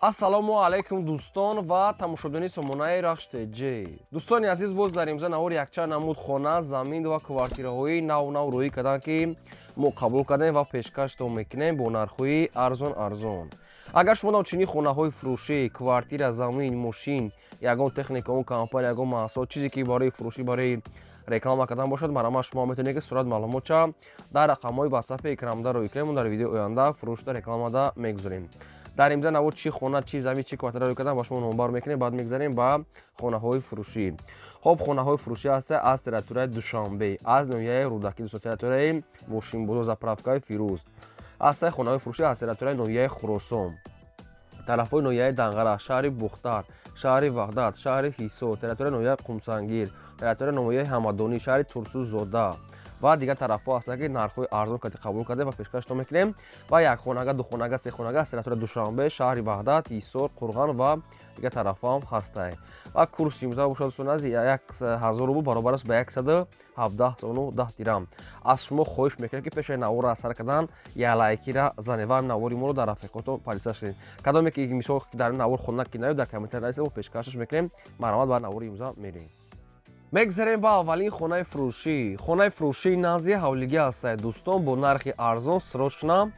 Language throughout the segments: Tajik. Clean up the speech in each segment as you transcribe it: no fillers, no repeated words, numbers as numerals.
ассалому алайкум дӯстон ва тамошобини сомонаи рахште ҷ. Дӯстони азиз, боз дар имза навори якчанд намуд хона, замин ва квартираҳои нав рӯӣ карданд, ки мо қабул кардем ва пешкаштон мекунем бо нархҳои арзон. Агар шумо дар чунин хонаҳои фурӯшӣ, квартира, замин, мошин, ягон техника, он компания, ягон маҳсулот, чизе ки барои фурӯшӣ, барои реклама кардан бошад, марама шумо метавонед ки сурат маълумотша дар рақамҳои WhatsApp экранда рӯй кунем. Дар видеои оянда фурӯшда рекламада мегузорем. Дар имза навод чӣ хона, чӣ замин, чӣ квартира рӯй кардан ба шумо номбар мекунем, баъд мегзарем ба хонаҳои фурӯшӣ. Хоб, хонаҳои фурӯшӣ ҳаста аз территорияи Душанбе, аз ноҳияи Рӯдаки, территорияи Мошинбозор, заправкаи Фирӯз. Ҳаста хонаҳои фурӯшӣ аз территорияи ноҳияи Хӯросон, тарафҳои ноҳияи Данғара, шаҳри Бухтар, шаҳри Ваҳдат, шаҳри Ҳисор, территорияи ноҳияи Қумсангир, территорияи ноҳияи Ҳамадонӣ, шаҳри Турсузода ва дигар тарафҳо ҳастанд, ки нархҳои арзон қабул кардем ва пешкаштон мекунем. Ва якхонага, духонага, сехонага аз территорияи Душанбе, шаҳри Ваҳдат, Ҳисор, Қурған ва дигар тарафҳо ҳам ҳастанд. Ва курси имзо бошад аз 1000 рубл баробар аст ба 117 сону 10 дирам. Аз шумо хоҳиш мекунем, ки пешаи навора асар кардан я лайкира занед ва навори моро дар рафиқотон подписа шудед. Кадоме ки мисол дар навор хона ки наёд, дар комментария нависед, мо пешкашаш мекунем. Марҳамат, ба навори имзо мерем. Мегзарем ба аввалин хонаи фурӯшӣ. Хонаи фурӯшии назди ҳавлигӣ ҳастад дӯстон, бо нархи арзон срочна.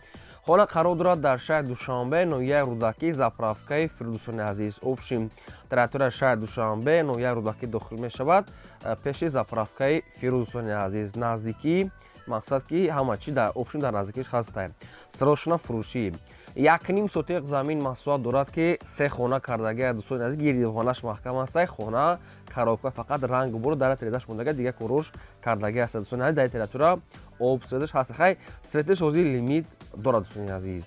Хона қарор дорад дар шаҳри Душанбе, ноҳияи Рӯдаки, заправкаи Фирдӯсони азиз. Обшим территорияи шаҳри Душанбе, ноҳияи Рӯдаки дохил мешавад, пеши заправкаи Фирдӯсони азиз. Наздикӣ, мақсад ки ҳама чӣ дар обшим дар наздикиш ҳастад. Срочна фурӯшӣ. 1.5 сотиқ замин маҳсулот дорад, ки 3 хона кардагия дӯстони азиз, гирдивхонааш маҳкам ҳастад. Хона коробка фақат ранг бор дар терезаш мондагия, дигар корош кардагӣ ҳастад. Дӯстони азиз, дар территория об светиш ҳаст. Хай светиш ҳозир лимит дорад дӯстони азиз.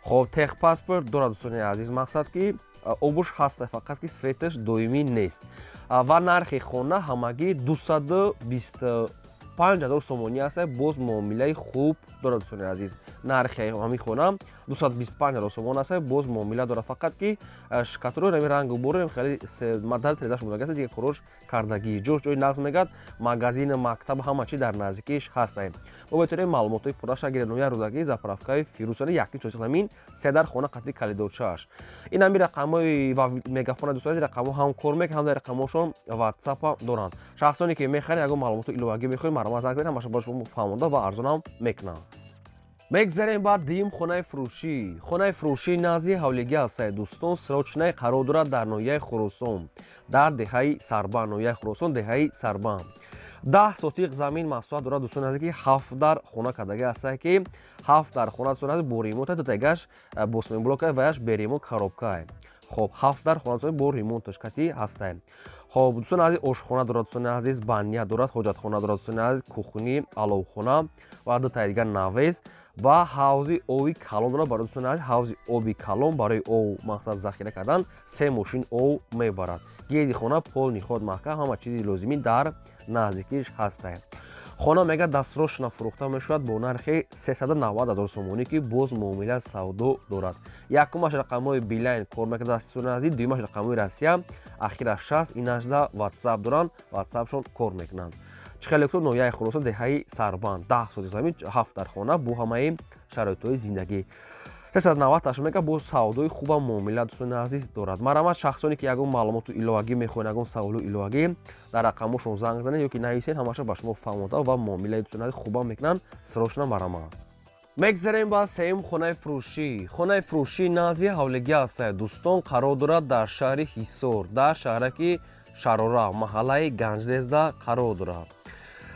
Хоб, техпаспорт дорад дӯстони азиз, мақсад ки обуш ҳаста, фақат ки светиш доимӣ нест. Ва нархи хона ҳамагӣ 225 000 сомонӣ ҳаст. Боз муомилаи хуб дорад дӯстони азиз. нархи ҳамин хона 225 000 сомон аст. Боз муомила дорад, фақат ки шкатурои нами рангу борем хеле мадар терезаш мондагӣ аст, дигар корош кардагӣ. ҷош нағз мегӯяд, магазин, мактаб, ҳама чӣ дар наздикиш ҳастанд. мо метавонем маълумотои пурраша гирем. ноҳияи Рӯдаки, заправкаи Фирӯзони 1 сотиқ замин, 3 дар хона қатъи калидорчааш. Ин ҳами рақамҳои ва мегафона дӯстони азиз, рақамҳо ҳам кор мекунанд, ҳам дар рақамҳошон WhatsApp доранд. шахсоне ки мехаред, ягон маълумоти иловагӣ мехоҳед, марҳамат занг занед, ҳамаша ба шумо фаҳмонда ва арзонам мекунанд. мегзарем ба дуюм хонаи фурӯшӣ. хонаи фурӯшии назди ҳавлигӣ ҳастад дӯстон, срочнаи қарор дорад дар ноҳияи Хӯросон, дар деҳаи Сарбан, ноҳияи Хӯросон, деҳаи Сарбан. 10 сотиқ замин маҳсулот дорад дӯстони азиз, ки 7 дар хона кардагӣ ҳастад, ки 7 дар хона дӯстони азиз бо ремонт дутагаш босменблока ва яш беремонт коробка. хоб, 7 дар хона бо ремонташ кати ҳастанд. хоб, дӯстони азиз, ошхона дорад, дӯстони азиз, баня дорад, ҳоҷатхона дорад, дӯстони азиз, кухни, аловхона ва дутаи дигар навез ва ҳавзи оби калон дорад. Барои дӯстони азиз, ҳавзи оби калон барои об мақсад захира кардан 3 мошин об мебарад. гирди хона пол ниҳод маҳкам, ҳама чизи лозимӣ дар наздикиш ҳастанд. хона мега дастсрочна фурӯхта мешавад бо нархи 390 000 сомонӣ, ки боз муомила савдо дорад. якумаш рақамҳои Билайн кор мекард дӯстони азиз, дуюмаш рақамҳои Россия, ахираш 60, инаш да WhatsApp доранд, WhatsAppшон кор мекунанд. чихелектор, ноҳияи Хӯросон, деҳаи Сарбан, 10 сотиқ замин, 7 дар хона бо ҳамаи шароитҳои зиндагӣ. 390 мега бо савдои хуба муомила дӯстони азиз дорад. марҳамат, шахсоне ки ягон маълумоту иловагӣ мехоҳанд, ягон саволу иловагӣ, дар рақамҳошон занг занед ёки нависед, ҳамаша ба шумо фаҳмонда ва муомилаи дӯстони азиз хуба мекунанд. срочна марҳамат. мегзарем ба сеюм хонаи фурӯшӣ. хонаи фурӯшии назди ҳавлигӣ ҳастад дӯстон, қарор дорад дар шаҳри Ҳисор, дар шаҳраки Шарора, маҳаллаи Ганҷлезда қарор дорад.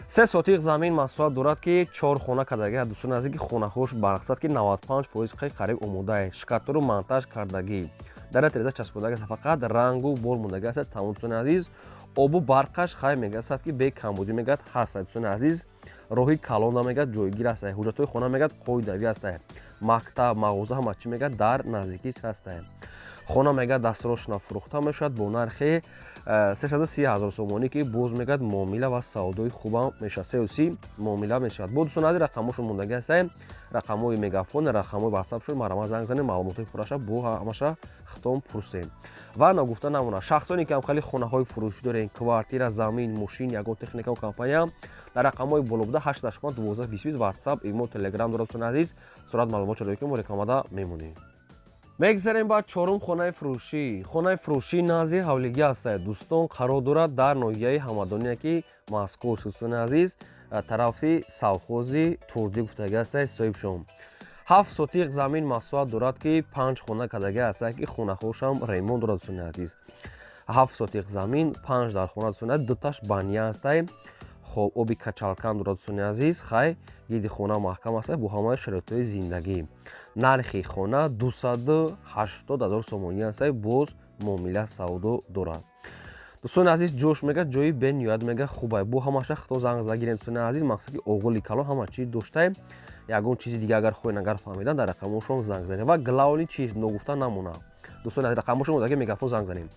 3 сотиқ замин маҳсулот дорад, ки 4 хона кардагӣ аст. дӯстони азиз, ки хонаҳош мақсад ки 95% қариб омодааст. шкатуру монтаж кардагӣ, дар тереза часпондагӣ аст, фақат рангу бор мондагӣ аст. тамом дӯстони азиз, обу барқаш хай мегӯяд, ки бе камбудӣ мегӯяд ҳастад. дӯстони азиз, роҳи калонда мегӯяд ҷойгир ҳастад. ҳуҷҷатҳои хона мегӯяд қоидавӣ ҳастад. мактаб, мағоза, ҳама чӣ мегӯяд дар наздикиш ҳастад. хона мегӯяд дастсрочна фурӯхта мешавад бо нархи 330 000 сомонӣ, ки боз мегӯяд муомила ва савдои хуба мешавад. 330 муомила мешавад. бо дӯстони азиз, рақамҳошон мондагӣ ҳастанд, рақамҳои мегафон, рақамҳои WhatsAppшон, марҳамат занг занед, маълумотои пурраша бо ҳамаша хитом пурсед. ва нагуфта намонад, шахсоне ки ҳамхали хонаҳои фурӯшӣ доред, квартира, замин, мошин, ягон техника ва компания, дар рақамҳои болобуда 885 12 20 WhatsApp, имо, Telegram дорад дӯстони азиз. сурат маълумотшо рӯй ки мо рекламада мемонем. мегзарем ба чорум хонаи фурӯшӣ. Хонаи фурӯшии назди ҳавлигӣ ҳастад. Дӯстон қарор дорад дар ноҳияи ҳамадония ки мазкур дӯстони азиз тарафи совхози Турдӣ гуфтагӣ ҳастад соҳибшон. 7 сотиқ замин масоҳат дорад ки 5 хона кардагӣ ҳастад ки хонаҳошам ремонт дорад дӯстони азиз. 7 сотиқ замин 5 дар хона дӯстони азиз, дуташ баня ҳастад. хоб оби качалкан дорад дӯстони азиз. Хай гирди хона маҳкам ҳастад бо ҳамаи шароитҳои зиндагӣ. Нархи хона 280 000 сомонӣ ҳастад. Боз муомила савдо дорад. дӯстони азиз, ҷош мега ҷои бениҳоят мега хубай. Бо ҳамаша хто занг зада гирем дӯстони азиз, мақсад ки оғули калон ҳама чиз доштаем. Ягон чизи дига агар хоҳед агар фаҳмидан дар рақамошон занг занем ва главни чиз ногуфта намона. Дӯстони азиз, рақамошон даги мегафон занг занем.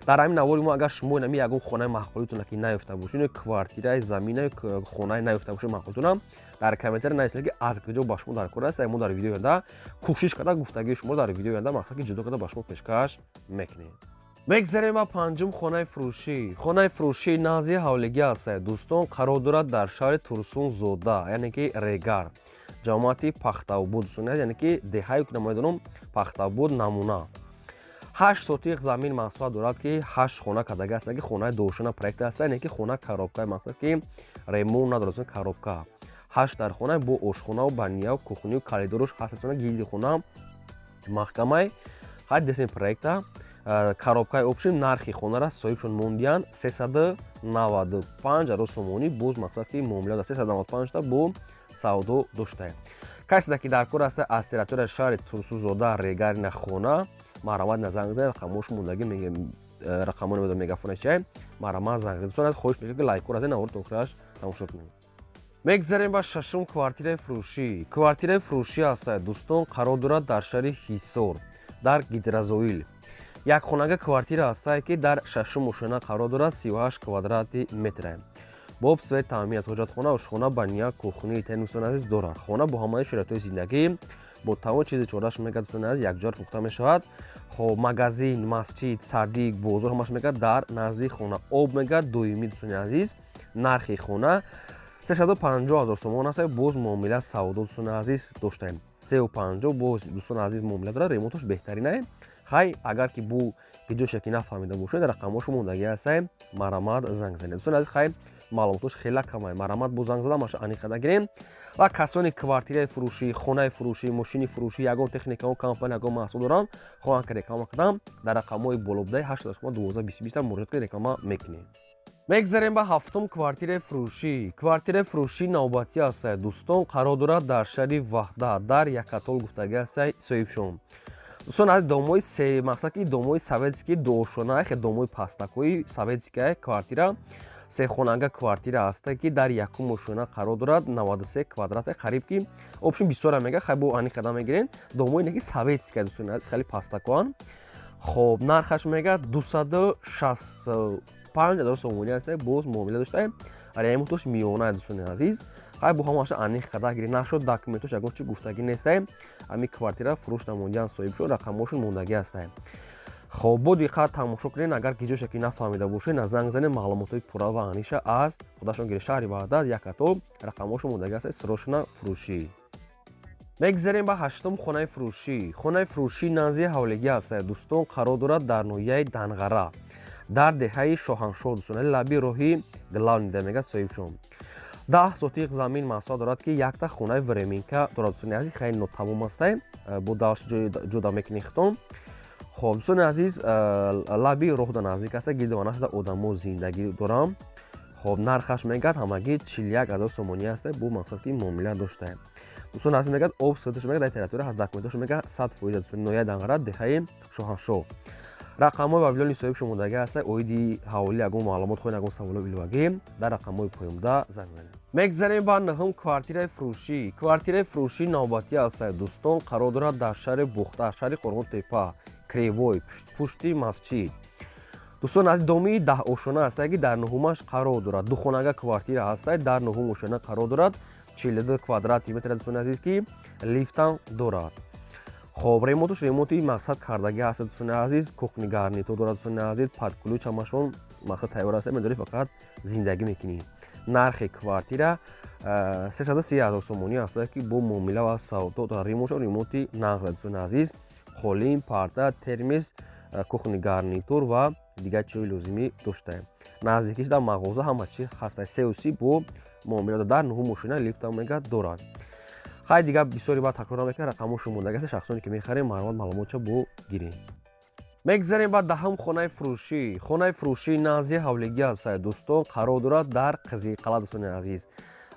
Дар ҳамин аввали мо агар шумо нами ягон хонаи маъқулитона ки наёфта бошед, квартираи заминаи хонаи наёфта бошед маъқулитона, дар комментария нависед ки аз куҷо ба шумо дар кор аст. Мо дар видеои оянда кӯшиш карда гуфтагии шумо дар видеои оянда мақсад ки ҷудо карда ба шумо пешкаш мекунем. мегзарем ба панҷум хонаи фурӯшӣ. Хонаи фурӯшии назди ҳавлигӣ ҳастад. Дӯстон қарор дорад дар шаҳри Турсунзода, яъне ки Регар, ҷамоати Пахтавбуд, яъне ки деҳаи намоядоном Пахтавбуд намуна. 8 сотиқ замин масоҳат дорад ки 8 хона кардагӣ ҳастад ки хонаи дошона проект ҳастад, яъне ки хона коробка, мақсад ки ремонт надорад коробка. 8 дар хона бо ошхонаву баняу кухню коридоруш ҳастад. гирди хона маҳкамаи ҳад десен проекта коробкаи обшим. нархи хонара соҳибшон мондиян 395 000 сомонӣ. боз мақсад ки муомила 395 та бо савдо доштаем. касе ки дар кор аст аз территорияи шаҳри Турсунзода Регарина хона марамат на занг занед. рақамош мондаги рақамо намедонам мегафона чай марамат занг занед. дӯстон хоҳиш мекунам ки лайкор аз навори то охираш тамошо кунем. мегзарем ба шашум квартираи фурӯшӣ. квартираи фурӯшӣ ҳастад. дӯстон қарор дорад дар шаҳри Ҳисор дар Гидрозоил. Якхонага квартира ҳастад ки дар шашум ошона қарор дорад. 38 квадрати метр. боб свет таъминат ҳоҷатхона ошхона баня кухни тен дӯстони азиз дорад. хона бо ҳамаи шароитҳои зиндагӣ бо тамоми чизи чораш мега дӯстони азиз якҷоя пухта мешавад. хоб магазин, масҷид, садик, бозор ҳамаш мега дар назди хона. об мега доимӣ дӯстони азиз. нархи хона 350 000 сомон аст. боз муомила савдо дӯстони азиз доштаем. 350 боз дӯстони азиз муомила дорад. ремонтош беҳтаринае. хай агар ки бу ҷоше ки нафаҳмида бошед рақамошо мондагӣ ҳастад марамат занг занед. дӯстони азиз, хай маълумотош хела камай. марамат бо занг зада маша аниқада гирем. ва касони квартираи фурӯшӣ, хонаи фурӯшӣ, мошини фурӯшӣ, ягон техникаҳо компания ягон маҳсул доранд, хоҳанд ки реклама кардам, дар рақамҳои болобудаи 812 муроҷиат кард реклама мекунем. мегзарем ба ҳафтум квартираи фурӯшӣ. квартираи фурӯшии навбатӣ ҳастад. дӯстон қарор дорад дар шаҳри Ваҳда дар Якатол гуфтагӣ ҳастад соҳибшон. дӯстон аз домои мақсад ки домои советский доошона домои пастакҳои советская квартира сехонага квартира ҳастад ки дар якум ошона қарор дорад. 93 квадрате қариб ки обшин бисёра мега хай бо аниқада мегирен. домои неки советская дӯстони азиз хеле пастакоан. хоб нархаш мега 265 000 сомонӣ аст. боз муомила доштаем. ремонтош миёна дӯстони азиз. хай бо ҳамаша аниқада гирем. нашуд документош ягон чӣ гуфтагӣ нестаем. ами квартира фурӯш намондиян соҳибшон рақамошон мондагӣ ҳастаем. хоб бо диққат тамошо кунед. агар ки ҷоше ки нафаҳмида бошед на занг занед маълумотои пурра ва аниша аз худашон гиред. шаҳри Ваҳдат Якатол рақамошон мондагӣ ҳастад срочно фурӯшӣ. мегзарем ба ҳаштум хонаи фурӯшӣ. хонаи фурӯшии назди ҳавлигӣ ҳастад. дӯстон қарор дорад дар ноҳияи Данғара дар деҳаи Шоҳаншоҳ дӯстони лаби роҳи Главнида мега соҳибшон. 10 сотиқ замин масоҳат дорад ки якта хонаи временка дорад дӯстони азиз. хай нотамом аста бо далш ҷода мекунем хитон. хоб дӯстони азиз, лаби роҳ да наздик аст. гирдивана шуда одамо зиндагӣ дорам. хоб нархаш мегад ҳамагӣ 41 000 сомонӣ аст. бо мақсад ки муомила доштаем. дӯстони азиз мегад об садош мегад дар территория ҳаст документош мега 100% дӯстони ноҳияи Данғара деҳаи Шоҳаншоҳ. рақамҳои вавилони соҳибшон мондагӣ аст. оиди ҳаволи ягон маълумот хоҳед ягон саволо иловагӣ дар рақамҳои поёмда занг занед. мегзарем ба наҳум квартираи фурӯшӣ. квартираи фурӯшии навбатӣ ҳастад. дӯстон қарор дорад дар шаҳри Бухта шаҳри Қорғонтепа Кривой пушти масҷид. дӯстон аз домии 10 ошона ҳастад ки дар нуҳумаш қарор дорад. духонага квартира ҳастад. дар нуҳум ошона қарор дорад. 42 квадрати метр дӯстони азиз ки лифтам дорад. хоб ремонтош ремонти мақсад кардагӣ ҳастад дӯстони азиз. кухни гарнитур дорад дӯстони азиз. падкулуч ҳамашон мақсад тайёр аст. медорӣ фақат зиндагӣ мекунӣ. нархи квартира 330 000 сомонӣ ҳастад ки бо муомила ва савдо ремонти нағд дӯстони азиз. холим, парда, термис, кухонный гарнитур ва дигар чиёи лозимӣ доштаем. Наздикиш дар мағоза ҳама чи ҳаста. Сеуси бо муомилат дар нуҳум мошина лифта мега дорад. Хай дигар бисёри баъд такрор намекунад. Рақамҳо шумодагаст. Шахсоне ки мехарем маълумот маълумотша бо гирем. мегзарем ба даҳум хонаи фурӯшӣ. Хонаи фурӯшӣ назди ҳавлигӣ аст дӯстон, қарор дорад дар Қызилқалъа. Дӯстони азиз,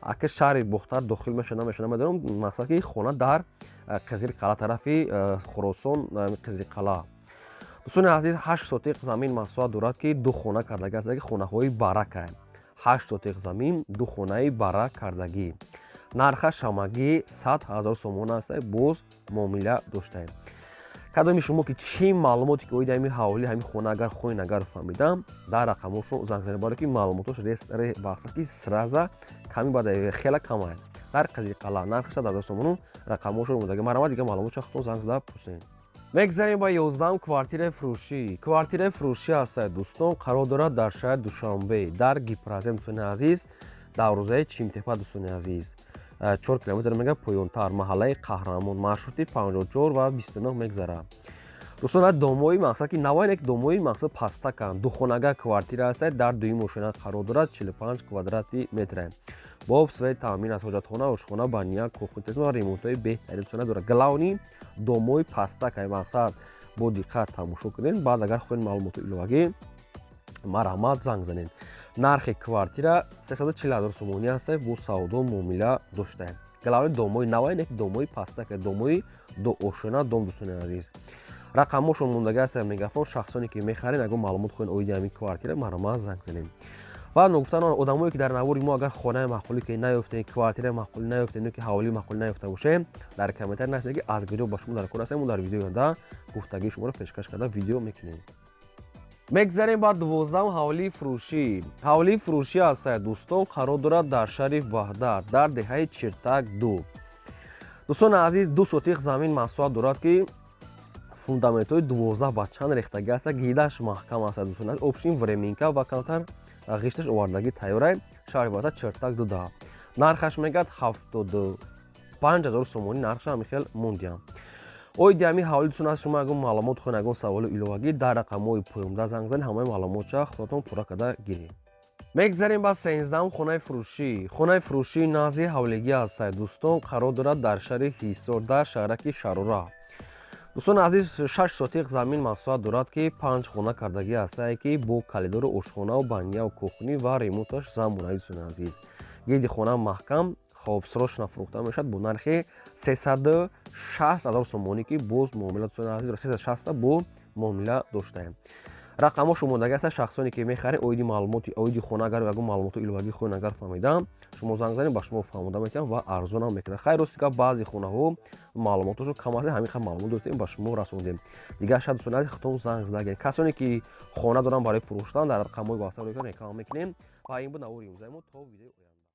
ака шаҳри Бухтар дохил мешавам намедонам, мақсад ки хона дар Қызилқалъа, тарафи Хӯросон, Қызилқалъа. дӯстони азиз, 8 сотиқ замин маҳсулот дорад ки ду хона кардагӣ аст, хонаҳои барака. 8 сотиқ замин, ду хонаи бара кардагӣ. нархаш ҳамагӣ 100 000 сомон аст. боз муомила доштаем. кадоми шумо ки чӣ маълумоте ки оиди ҳами ҳавлӣ ҳами хона агар хоҳед агар фаҳмидам, дар рақамҳошо занг занед, барои ки маълумотош бахса ки сраза ками бада хела камай. дар Қызилқалъа нархаш 100 000 сомон, рақамҳошо омодаги марама дигар маълумотша худтон занг зада пурсед. мегзарем ба 11 квартираи фурӯшӣ. Квартираи фурӯшӣ аст дӯстон, қарор дорад дар шаҳри Душанбе, дар Гипразем. Дӯстони азиз, дар рӯзаи Чимтепа. Дӯстони азиз, 4 километр мега поёнтар, маҳаллаи Қаҳрамон, маршрути 54 ва 29 мегзарад. дӯстон, домои мақсад ки навайне ки домои мақсад пастакан, духонага квартира аст, дар дуюм мошина қарор дорад, 45 квадрати метр. бо обсвои таъмин аз ҳоҷатхона, ошхона, баня, кухня ва ремонтҳои беҳтарин дӯстона дорад. главни домои пастака мақсад бо диққат тамошо кунед. баъд агар хоҳед маълумоти иловагӣ марамат занг занед. нархи квартира 340 000 сомонӣ аст. бо савдо муомила доштаем. главни домои навайне ки домои пастака, домои ду ошона дом. дӯстони азиз, рақамҳошо мондаги аст мегафон. шахсоне ки мехарен агар маълумот хоҳед оиди ҳамин квартира марамат занг занед. ва нугуфтан одамое ки дар навори мо агар хонаи маъқулӣ ки наёфтед, квартираи маъқулӣ наёфтед, ки ҳавлии маъқулӣ наёфта бошед, дар комментар нависед ки аз куҷо ба шумо дар кор ҳастем. мо дар видеои оянда гуфтагии шуморо пешкаш карда видео мекунем. мегзарем ба 12 ҳавлии фурӯшӣ. ҳавлии фурӯшӣ аст дӯстон, қарор дорад дар шаҳри Ваҳдат, дар деҳаи Чиртак 2. дӯстони азиз, 2 сотиқ замин маҳсулот дорад ки фундаментҳои 12 ба чанд рехтагӣ аст. гидаш маҳкам аст. дӯстони азиз, обшин временка ва камтар ғишташ овардагӣ тайёрай. шаҳри Ваҳдат, Чиртак 2. нархаш мегӯяд 75 000 сомонӣ. нархаша ҳамихел мондиам. оиди ҳами ҳавлӣ дӯстон аз шумо ягон маълумот хоҳед, ягон саволу иловагӣ, дар рақамҳои поёмда занг занед, ҳамаи маълумотша худатон пурра карда гиред. мегзарем ба 13 хонаи фурӯшӣ. хонаи фурӯшӣ назди ҳавлигӣ аст дӯстон, қарор дорад дар шаҳри Ҳисор, дар шаҳраки Шарора. дӯстони азиз, 6 сотиқ замин маҳсулот дорад ки 5 хона кардагӣ аст, ки бо калидори ошхонаву баняу кухнӣ ва ремонташ замонави. дӯстони азиз, гирди хона маҳкам, хобсрочно фурӯхта мешавад бо нархи 360 000 сомонӣ ки боз муомила. дӯстони азиз, 360 бо муомила доштаем. рақамҳошо омодаги аст. шахсоне ки мехаред оиди маълумоти оиди хона агар ягон маълумоти иловагӣ хоҳед агар фаҳмидам, шумо занг занед, ба шумо фаҳмода метавонам ва арзонам мекунад. хай рости ки баъзе хонаҳо маълумотошо кам аст, ҳамин қадр маълумот додем ба шумо расондем. дигар шаҳр дӯстони азиз, худтон занг задагед. касоне ки хона доранд барои фурӯхтан, дар рақамҳои ватсап рекам мекунем. ва ин буд навори имрӯзаи мо. то видеои оянда.